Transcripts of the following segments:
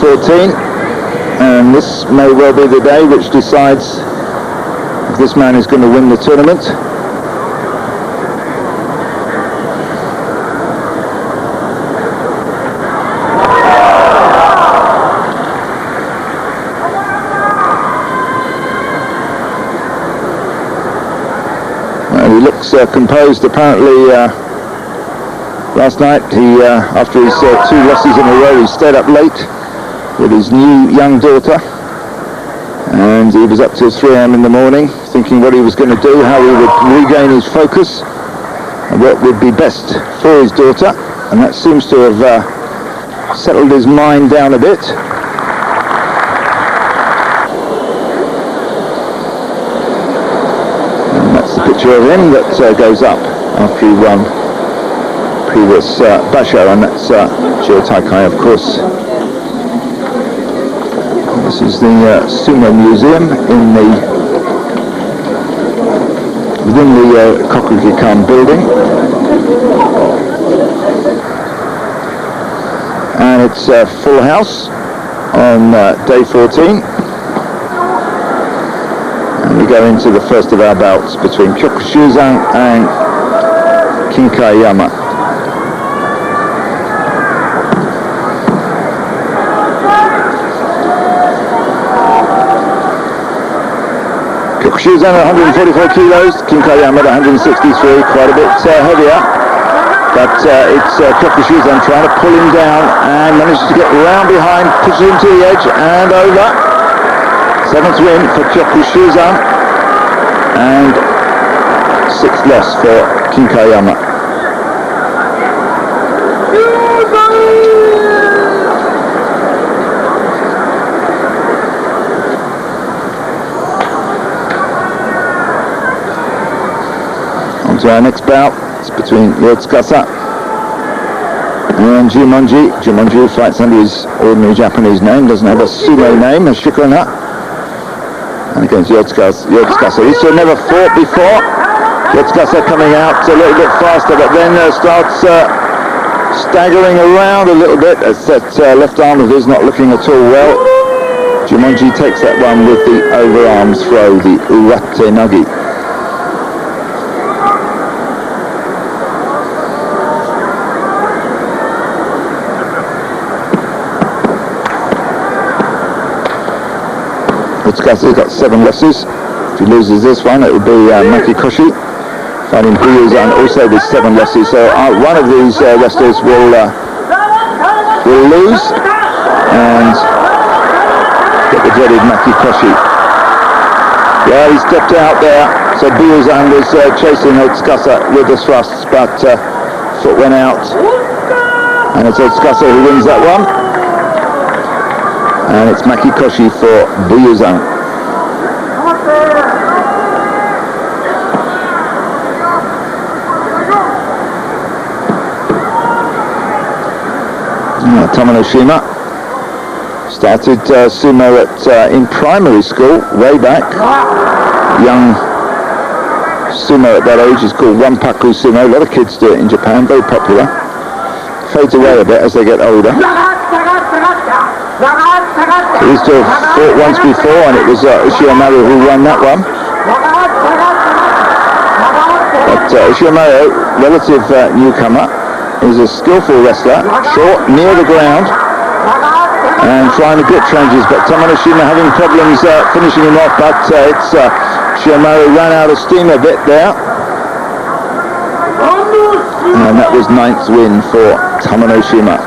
14, and this may well be the day which decides if this man is going to win the tournament. He looks composed. Apparently last night he after his 2 losses in a row, he stayed up late with his new young daughter, and he was up till 3 a.m. in the morning thinking what he was going to do, how he would regain his focus and what would be best for his daughter, and that seems to have settled his mind down a bit. Picture of him that goes up after he won previous Basho, and that's Juyokka-me, of course. This is the sumo museum within the Kokugikan building, and it's a full house on day 14. We go into the first of our bouts between Kyokushuzan and Kinkaiyama. Kyokushuzan at 144 kilos, Kinkaiyama at 163, quite a bit heavier. But it's Kyokushuzan trying to pull him down and manages to get round behind, pushes him to the edge and over. 7th win for Kyokushuzan and 6th loss for Kinkaiyama. On to our next bout. It's between Yotsukasa and Jumonji. Jumonji fights under his ordinary Japanese name, doesn't have a sumo name, a shikona. And against Yotsukasa. He's never fought before. Yotsukasa coming out a little bit faster, but then starts staggering around a little bit as that left arm of his not looking at all well. Jumonji takes that one with the overarm throw, the uwatenage. Yotsukasa got 7 losses. If he loses this one, it will be Makikoshi fighting Buyuzan, also with 7 losses. So one of these wrestlers will lose and get the dreaded Makikoshi. Yeah, he stepped out there. So Buyuzan was chasing Yotsukasa with the thrusts, but foot went out, and it's Yotsukasa who wins that one. And it's Makikoshi for Buyuzan. Tamanoshima started sumo in primary school way back. Young sumo at that age is called Wanpaku sumo. A lot of kids do it in Japan, very popular. Fades away a bit as they get older. He used to have fought once before, and it was Ushiomaru who won that one. But Ushiomaru, relative newcomer, is a skillful wrestler, short, near the ground, and trying to get changes. But Tamanoshima having problems finishing him off, but it's Ushiomaru ran out of steam a bit there. And that was 9th win for Tamanoshima.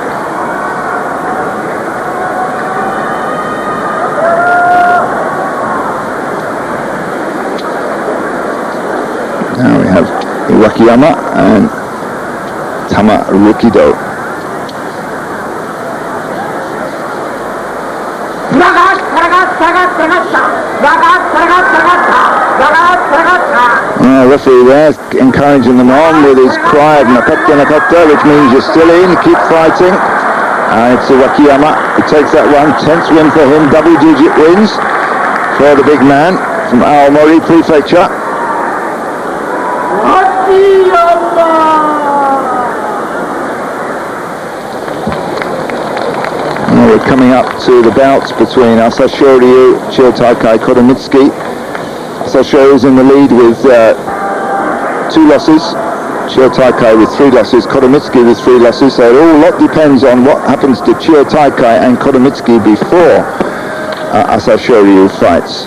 Now we have Iwakiyama and Tamarikido. Referee there encouraging them on with his cry of nakata nakata, which means you're still in, keep fighting. And it's Iwakiyama who takes that one. 10th win for him, double-digit wins for the big man from Aomori Prefecture. Now we're coming up to the bouts between Asashoryu, Chiotakai, Kodomitsuki. Asashoryu is in the lead with 2 losses. Chiotakai with 3 losses, Kodomitsuki with 3 losses. So it all lot depends on what happens to Chiotakai and Kodomitsuki before Asashoryu fights.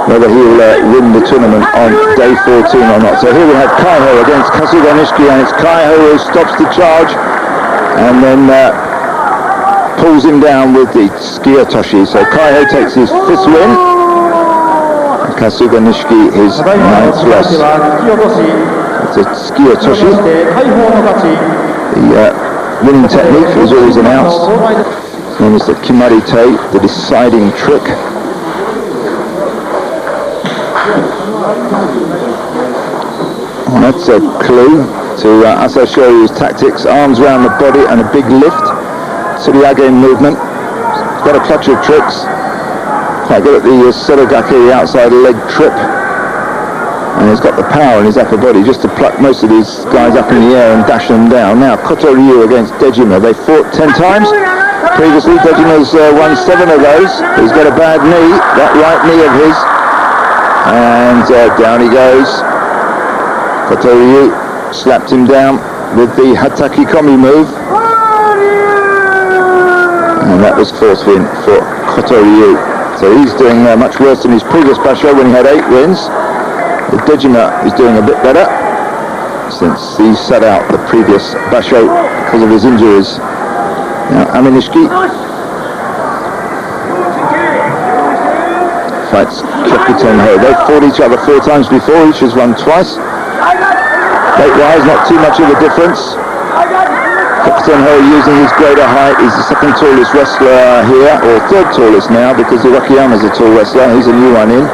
Whether he'll win the tournament on day 14 or not. So here we have Kaiho against Kasuganishiki, and it's Kaiho who stops the charge and then pulls him down with the tsukiotoshi. So Kaiho takes his 5th win, and Kasuganishiki his 9th loss. It's a tsukiotoshi. The winning technique is always announced. It's known as the kimarite, the deciding trick. Well, that's a clue to Asashoryu's tactics. Arms around the body and a big lift. Tsuriyage movement. He's got a clutch of tricks. Quite good at the Sorogake, the outside leg trip. And he's got the power in his upper body just to pluck most of these guys up in the air and dash them down. Now, Kotoryu against Dejima. They fought 10 times. Previously, Dejima's won 7 of those. He's got a bad knee, that right knee of his. And down he goes. Kotoryu slapped him down with the hatakikomi move. And that was 4th win for Kotoryu. So he's doing much worse than his previous basho when he had 8 wins. The Dejima is doing a bit better since he sat out the previous basho because of his injuries. Now Aminishiki fights Kyokutenho. They've fought each other 4 times before, each has won twice. Weight-wise, not too much of a difference. Kyokutenho, using his greater height, is the 2nd tallest wrestler here, or 3rd tallest now, because Iwakiyama is a tall wrestler. He's a new one in.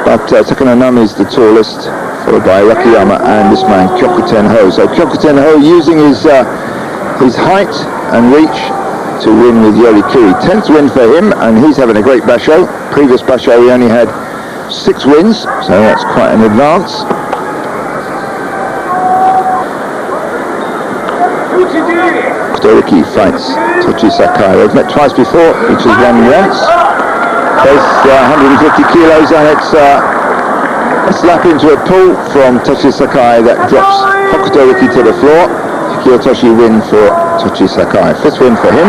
But Takanonami is the tallest, followed by Iwakiyama and this man Kyokutenho. So Kyokutenho using his height and reach to win with yorikiri. 10th win for him, and he's having a great basho. Previous basho he only had 6 wins, so that's quite an advance. Kotoriki fights Tochisakae. They've met twice before, each has won once. Both 150 kilos, and it's a slap into a pull from Tochisakae that drops Hokutoriki to the floor. Hikiotoshi win for Tochisakae. 5th win for him,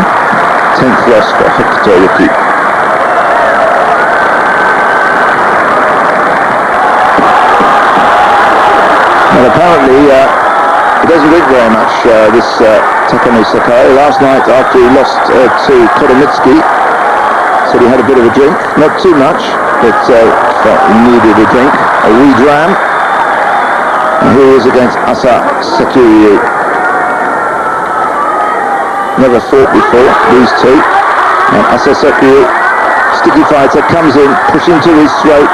10th loss for Hokutoriki. Well, apparently he doesn't drink very much, this Takamisakari. Last night, after he lost to Kodomitsuki, said he had a bit of a drink. Not too much, but felt he needed a drink, a wee dram. And here he is against Asasekiryu. Never fought before, these two. And Asasekiryu, sticky fighter, comes in, pushing to his throat.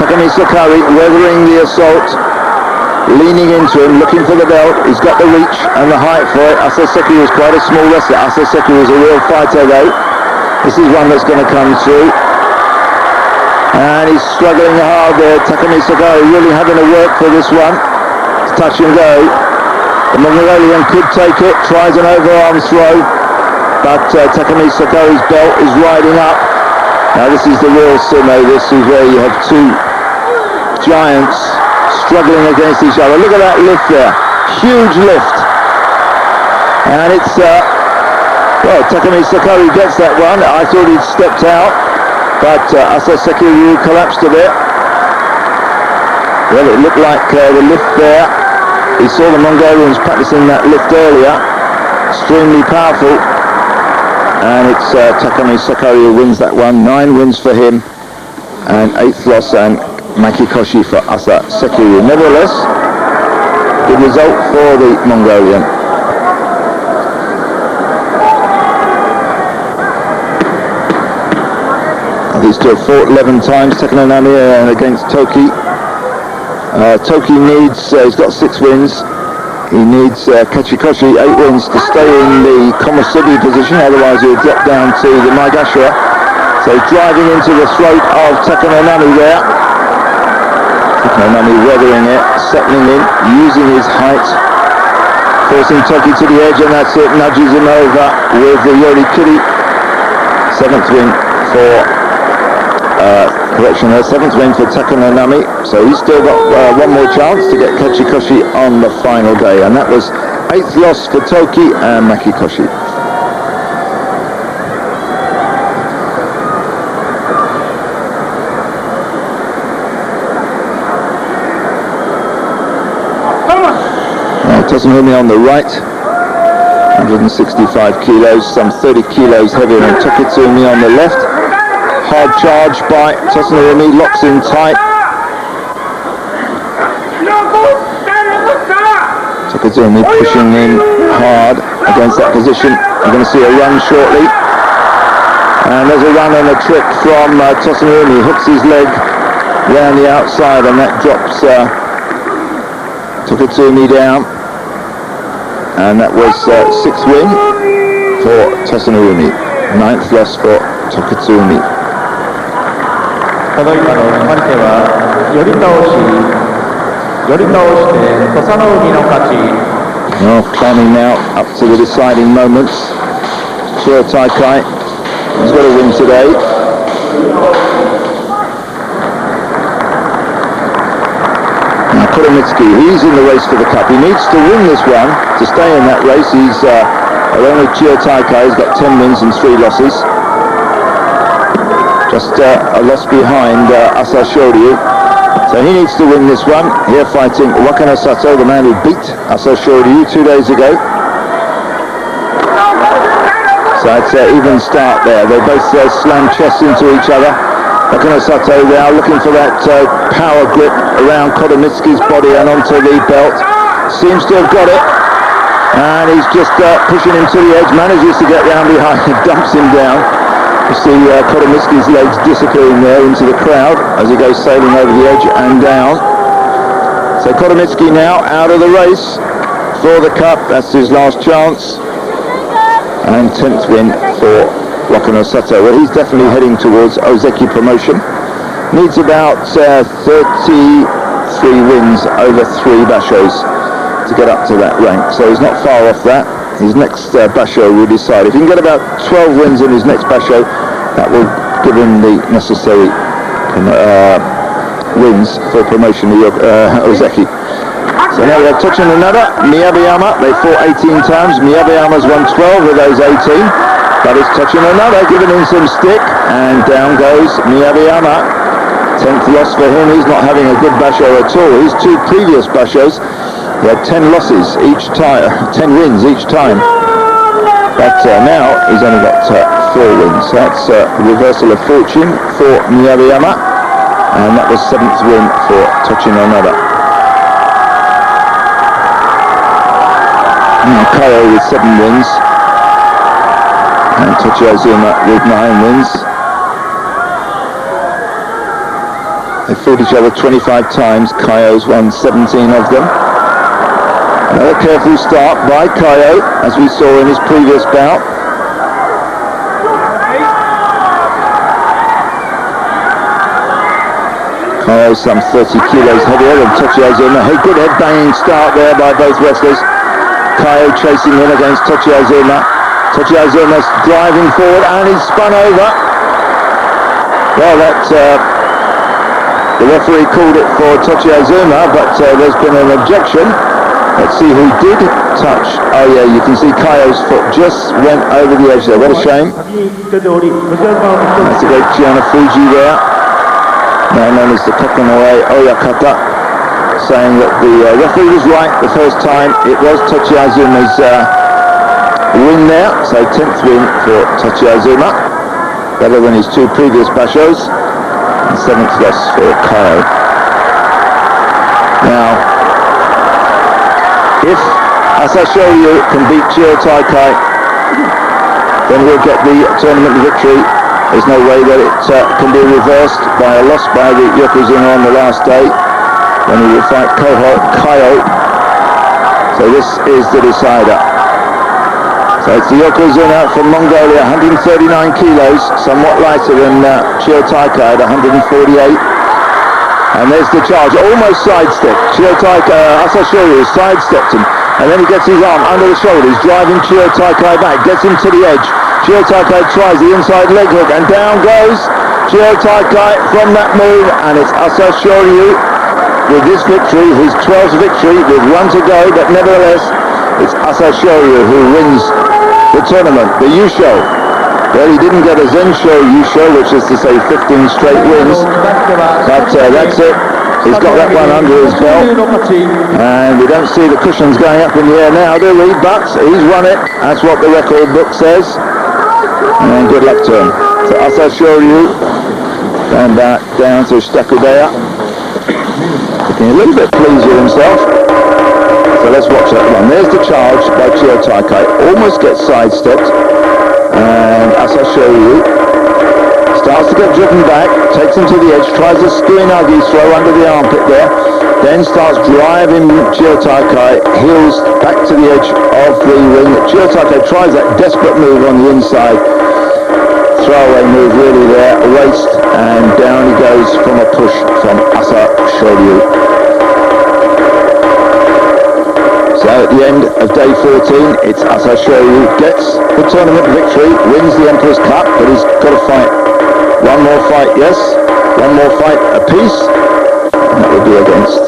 Takamisakari weathering the assault, leaning into him, looking for the belt. He's got the reach and the height for it. Asasekiryu is quite a small wrestler. Asasekiryu is a real fighter though. This is one that's going to come through. And he's struggling hard there. Takamisakari really having to work for this one. It's touch and go. The Mongolian could take it, tries an overarm throw, but Takamisakari's belt is riding up. Now this is the real sumo. This is where you have 2 giants struggling against each other. Look at that lift there. Huge lift. And it's, well, Takamisakari gets that one. I thought he'd stepped out, but Asasekiryu collapsed a bit. Well, it looked like the lift there. He saw the Mongolians practicing that lift earlier. Extremely powerful. And it's Takamisakari who wins that one. 9 wins for him, and 8th loss and Makikoshi for Asasekiryu. Nevertheless, good result for the Mongolian. These two have fought 11 times, Takanonami against Toki. Toki needs, he's got 6 wins. He needs Kachikoshi 8 wins to stay in the Komusubi position, otherwise he'll drop down to the Maigashira. So driving into the throat of Takanonami there. Takanonami weathering it, settling in, using his height Forcing Toki to the edge, and that's it. Nudges him over with the yorikiri. 7th win for, correction there, 7th win for Takanonami. So he's still got one more chance to get Kachikoshi on the final day. And that was 8th loss for Toki and Makikoshi. Tosanumi on the right, 165 kilos, some 30 kilos heavier than Takitsumi on the left. Hard charge by Tosanumi, locks in tight. Takitsumi pushing in hard against that position. You're going to see a run shortly. And there's a run and a trick from Tosanumi, hooks his leg round the outside, and that drops Takitsumi down. And that was 6th win for Tosanumi, 9th loss for Takitsumi. Well, climbing now up to the deciding moments. Shiro Taikai has got a win today. Kotomitsuki, he's in the race for the cup. He needs to win this one to stay in that race. He's along with Shiro Taikai. He's got 10 wins and 3 losses. Just a loss behind Asashoryu. So he needs to win this one. Here fighting Wakano Sato, the man who beat Asashoryu 2 days ago. So it's an even start there. They both slam chests into each other. Wakano Sato now looking for that power grip around Kotomitsuki's body and onto the belt. Seems to have got it. And he's just pushing him to the edge, manages to get round behind and dumps him down. You see Kotomitsuki's legs disappearing there into the crowd as he goes sailing over the edge and down. So Kotomitsuki now out of the race for the cup. That's his last chance. And 10th win for Wakano Sato. Well, he's definitely heading towards Ozeki promotion. Needs about 33 wins over 3 bashos to get up to that rank. So he's not far off that. His next basho will decide. If he can get about 12 wins in his next basho, that will give him the necessary wins for promotion to Ozeki. So now we have touching another, Miyabayama. They fought 18 times. Miyabayama's won 12 of those 18. But it's touching another, giving him some stick, and down goes Miyabayama. 10th loss for him. He's not having a good basho at all. His 2 previous bashos, he had 10 losses each time, 10 wins each time. But now he's only got 4 wins. So that's a reversal of fortune for Miyabayama, and that was 7th win for touching another. Kaiho with 7 wins. And Tochiazuma with 9 wins. They fought each other 25 times. Kaiho's won 17 of them. Another careful start by Kaiho, as we saw in his previous bout. Kaiho some 30 kilos heavier than Tochiazuma. Hey, good head banging start there by both wrestlers. Kaiho chasing in against Tochiazuma. Tochiazuma's driving forward and he's spun over. Well, that the referee called it for Tochiazuma, but there's been an objection. Let's see who did touch. Oh yeah, you can see Kaiho's foot just went over the edge there. What a shame. That's a great Chiana Fuji there, now known as the Kokonoe Oyakata, saying that the referee was right the first time. It was Tochiazuma's win there, so 10th win for Tochiazuma, better than his 2 previous bashos, and 7th loss for Kaiho. Now, if Asashoryu can beat Shiro Taikai, then we'll get the tournament victory. There's no way that it can be reversed by a loss by the Yokozuna on the last day, when he will fight Kaiho. So this is the decider. So it's the Yokozuna from Mongolia, 139 kilos, somewhat lighter than Shiro Taikai at 148. And there's the charge, almost sidestepped. Shiro Taikai, Asashoryu sidestepped him. And then he gets his arm under the shoulder. He's driving Juyokka-me back, gets him to the edge. Juyokka-me tries the inside leg hook, and down goes Juyokka-me from that move, and it's Asashoryu with this victory, his 12th victory with one to go, but nevertheless, it's Asashoryu who wins the tournament, the Yusho. Well, he didn't get a Zensho Yusho, which is to say 15 straight wins, but that's it. He's got that one under his belt, and we don't see the cushions going up in the air now, do we? But he's won it. That's what the record book says. And good luck to him. So Asashoryu going back down to Shitakudeya, looking a little bit pleased with himself. So let's watch that one. There's the charge by Juyokka-me. Almost gets sidestepped, and Asashoryu starts to get driven back, takes him to the edge, tries a Suinagi throw under the armpit there, then starts driving Juyokka-me, heels back to the edge of the ring. Juyokka-me tries that desperate move on the inside, throwaway move really there, waist, and down he goes from a push from Asashoryu. So at the end of day 14, it's Asashoryu gets the tournament victory, wins the Emperor's Cup, but he's got to fight one more fight, yes, one more fight apiece, and that would be against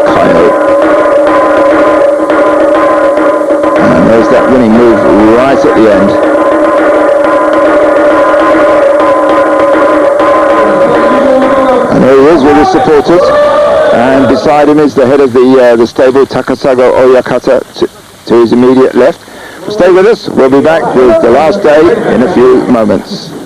Kaiho. And there's that winning move right at the end. And here he is with his supporters, and beside him is the head of the stable, Takasago Oyakata, to his immediate left. Stay with us, we'll be back with the last day in a few moments.